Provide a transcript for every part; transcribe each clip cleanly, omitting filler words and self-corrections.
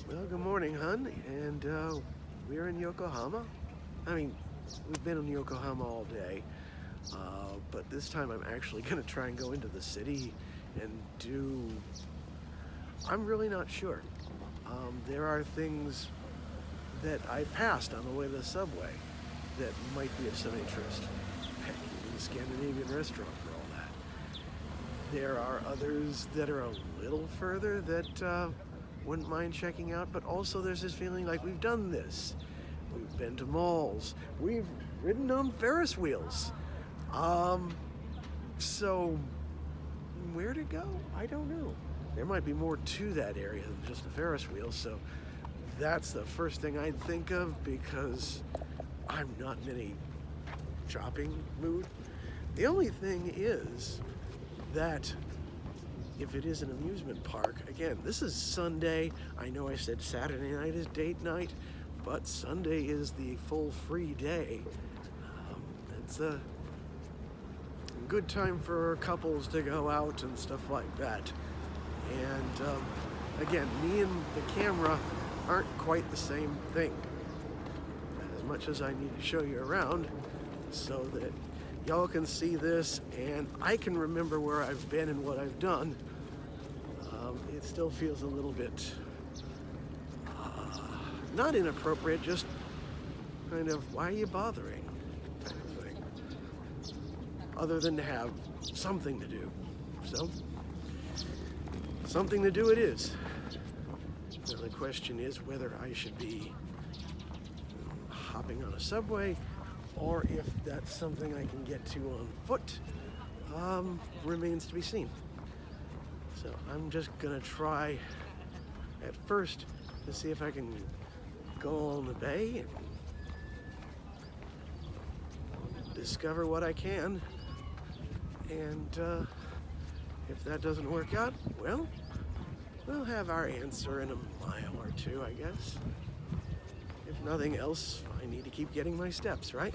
Well, good morning, hon. And we're in Yokohama. I mean, we've been in Yokohama all day, but this time I'm actually going to try and go into the city and I'm really not sure. There are things that I passed on the way to the subway that might be of some interest. Heck, even the Scandinavian restaurant for all that. There are others that are a little further that wouldn't mind checking out, but also there's this feeling like we've done this. We've been to malls. We've ridden on Ferris wheels. So where to go? I don't know. There might be more to that area than just the Ferris wheel, so that's the first thing I'd think of because I'm not in any shopping mood. The only thing is that if it is an amusement park, again, this is Sunday. I know I said Saturday night is date night, but Sunday is the full free day. It's a good time for couples to go out and stuff like that. And again, me and the camera aren't quite the same thing. As much as I need to show you around so that y'all can see this and I can remember where I've been and what I've done, it still feels a little bit not inappropriate, just kind of, why are you bothering kind of thing, other than to have something to do. So something to do it is. Now the question is whether I should be hopping on a subway or if that's something I can get to on foot, remains to be seen. So I'm just gonna try at first to see if I can go on the bay and discover what I can. And if that doesn't work out, well, we'll have our answer in a mile or two, I guess. If nothing else, I need to keep getting my steps, right?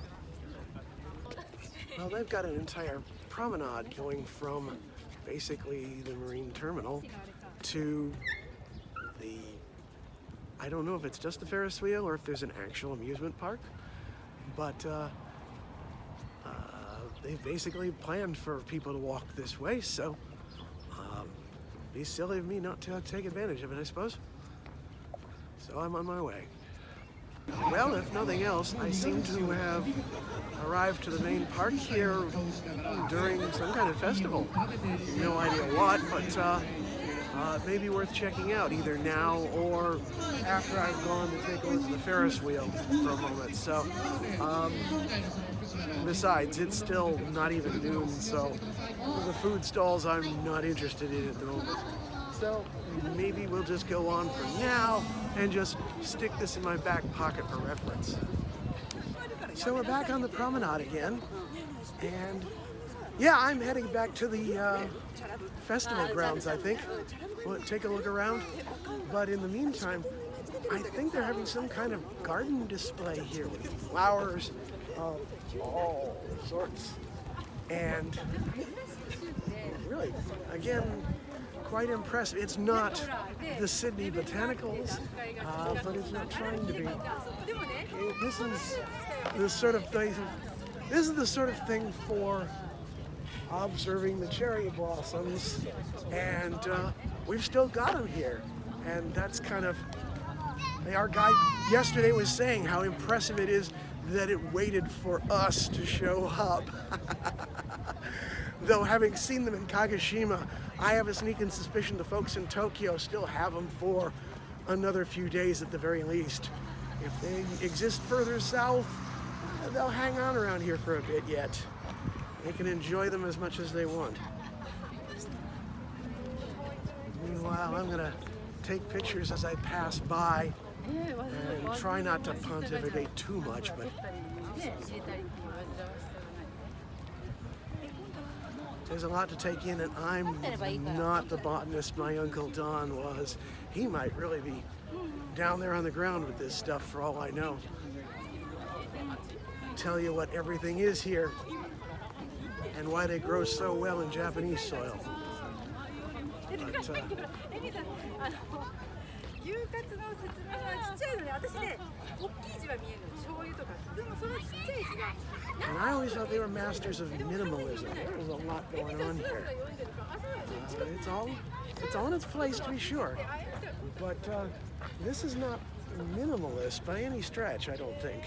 Well, they've got an entire promenade going from basically the marine terminal to the, I don't know if it's just the Ferris wheel or if there's an actual amusement park, but they've basically planned for people to walk this way, so be silly of me not to take advantage of it, I suppose. So I'm on my way. Well, if nothing else, I seem to have arrived to the main park here during some kind of festival. No idea what, but it may be worth checking out either now or after I've gone to take a look at the Ferris wheel for a moment. So, besides, it's still not even noon, so the food stalls I'm not interested in at the moment. So maybe we'll just go on for now and just stick this in my back pocket for reference. So we're back on the promenade again, and yeah, I'm heading back to the festival grounds, I think. We'll take a look around, but in the meantime, I think they're having some kind of garden display here with flowers of all sorts, and really, again, quite impressive. It's not the Sydney Botanicals, but it's not trying to be. This is the sort of thing. This is the sort of thing for observing the cherry blossoms, and we've still got them here. And that's kind of. Our guide yesterday was saying how impressive it is that it waited for us to show up. Though having seen them in Kagoshima, I have a sneaking suspicion the folks in Tokyo still have them for another few days at the very least. If they exist further south, they'll hang on around here for a bit yet. They can enjoy them as much as they want. Meanwhile, I'm gonna take pictures as I pass by and try not to pontificate too much, but there's a lot to take in, and I'm not the botanist my Uncle Don was. He might really be down there on the ground with this stuff for all I know. Tell you what everything is here and why they grow so well in Japanese soil. But つの説明がちっちゃいのね、私ね、大きい字は見えるの、醤油とか。でもそのちっちゃい字が。And I always thought they were masters of minimalism. There's a lot going on here. It's all in its place to be sure. But this is not minimalist by any stretch, I don't think.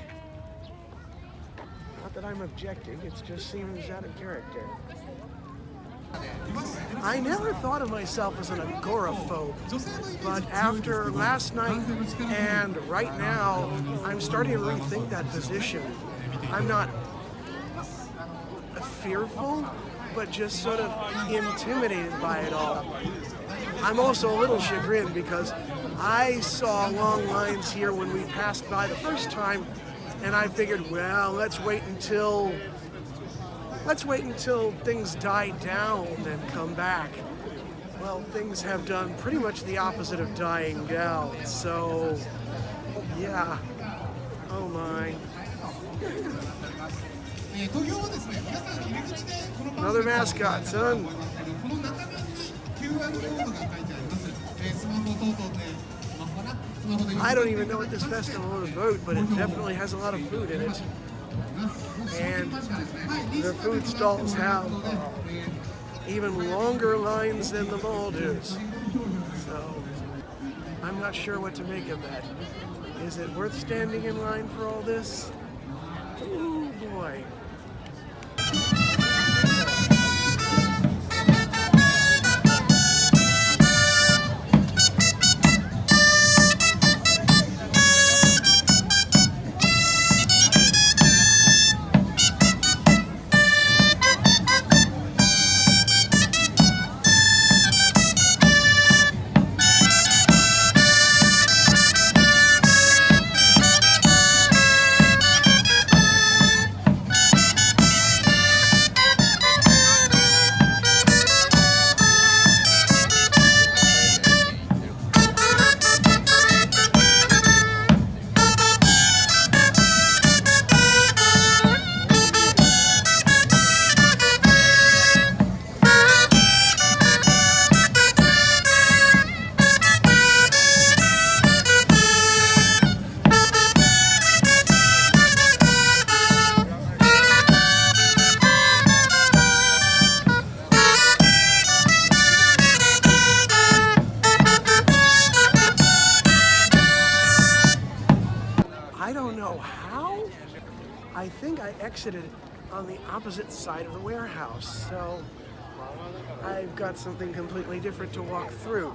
Not that I'm objecting, it just seems out of character. I never thought of myself as an agoraphobe, but after last night and right now, I'm starting to rethink that position. I'm not fearful, but just sort of intimidated by it all. I'm also a little chagrined because I saw long lines here when we passed by the first time, and I figured, well, let's wait until things die down and come back. Well, things have done pretty much the opposite of dying down, so yeah. Oh my. Another mascot, son. I don't even know what this festival is about, but it definitely has a lot of food in it. And the food stalls have even longer lines than the mall does. So I'm not sure what to make of that. Is it worth standing in line for all this? Oh boy. I don't know how. I think I exited on the opposite side of the warehouse, so I've got something completely different to walk through.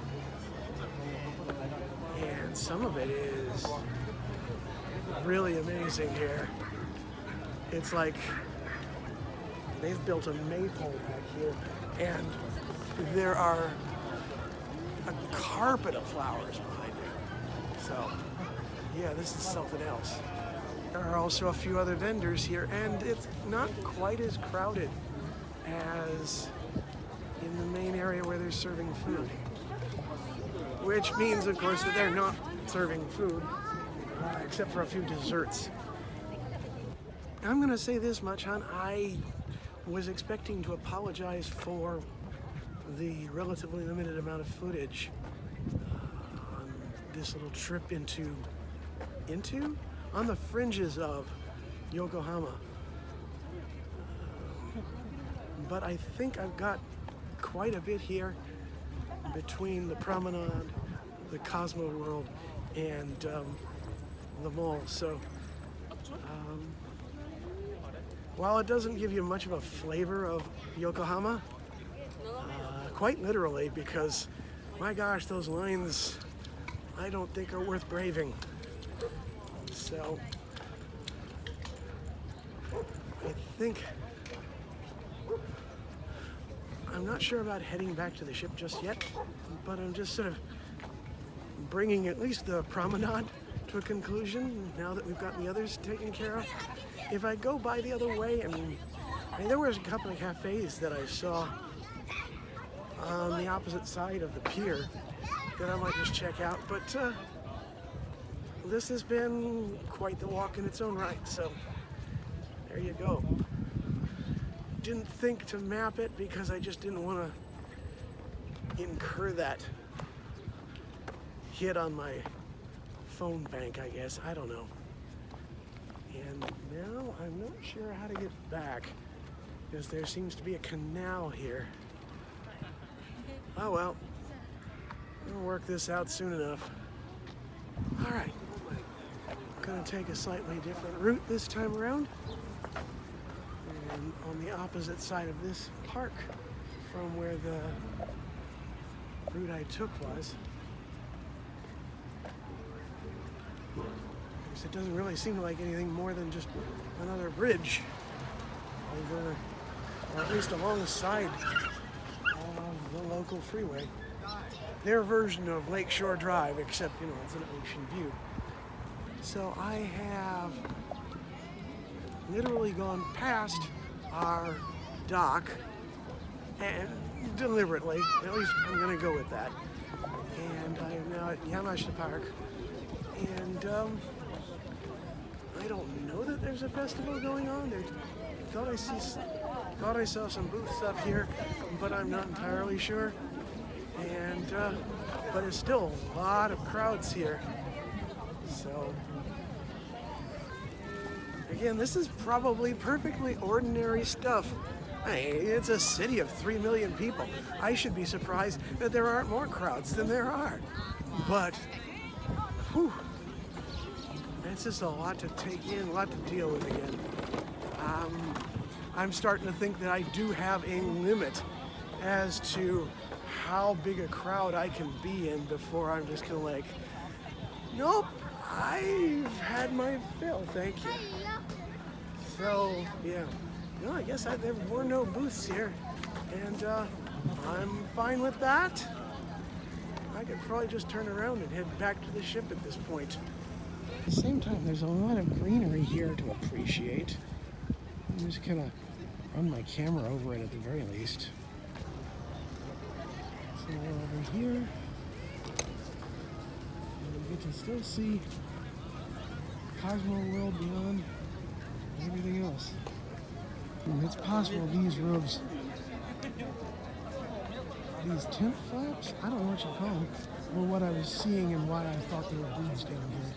And some of it is really amazing here. It's like they've built a maypole back here, and there are a carpet of flowers behind me. So yeah, this is something else. There are also a few other vendors here, and it's not quite as crowded as in the main area where they're serving food. Which means, of course, that they're not serving food, except for a few desserts. I'm gonna say this much, hon. I was expecting to apologize for the relatively limited amount of footage on this little trip on the fringes of Yokohama. But I think I've got quite a bit here between the promenade, the Cosmo World, and the mall. So while it doesn't give you much of a flavor of Yokohama, quite literally, because my gosh, those lines I don't think are worth braving. So I think I'm not sure about heading back to the ship just yet, but I'm just sort of bringing at least the promenade to a conclusion now that we've gotten the others taken care of. If I go by the other way, I mean there was a couple of cafes that I saw on the opposite side of the pier that I might just check out, but this has been quite the walk in its own right, so there you go. Didn't think to map it because I just didn't want to incur that hit on my phone bank, I guess. I don't know. And now I'm not sure how to get back because there seems to be a canal here. Oh well, we'll work this out soon enough. All right, gonna take a slightly different route this time around. And on the opposite side of this park from where the route I took was. Because it doesn't really seem like anything more than just another bridge over, or at least alongside of the local freeway. Their version of Lakeshore Drive, except, you know, it's an ocean view. So I have literally gone past our dock, and deliberately, at least I'm gonna go with that. And I am now at Yamashita Park, and I don't know that there's a festival going on. Thought I saw some booths up here, but I'm not entirely sure. And but it's still a lot of crowds here. So again, this is probably perfectly ordinary stuff. Hey, it's a city of 3 million people. I should be surprised that there aren't more crowds than there are. But, whew, it's just a lot to take in, a lot to deal with again. I'm starting to think that I do have a limit as to how big a crowd I can be in before I'm just kind of like, nope, I've had my fill, thank you. So, yeah. No, I guess there were no booths here, and I'm fine with that. I could probably just turn around and head back to the ship at this point. At the same time, there's a lot of greenery here to appreciate. I'm just gonna run my camera over it at the very least. So over here, and we get to still see Cosmo World beyond everything else. And it's possible these roofs, these tent flaps, I don't know what you call them, were what I was seeing and why I thought there were booths down here.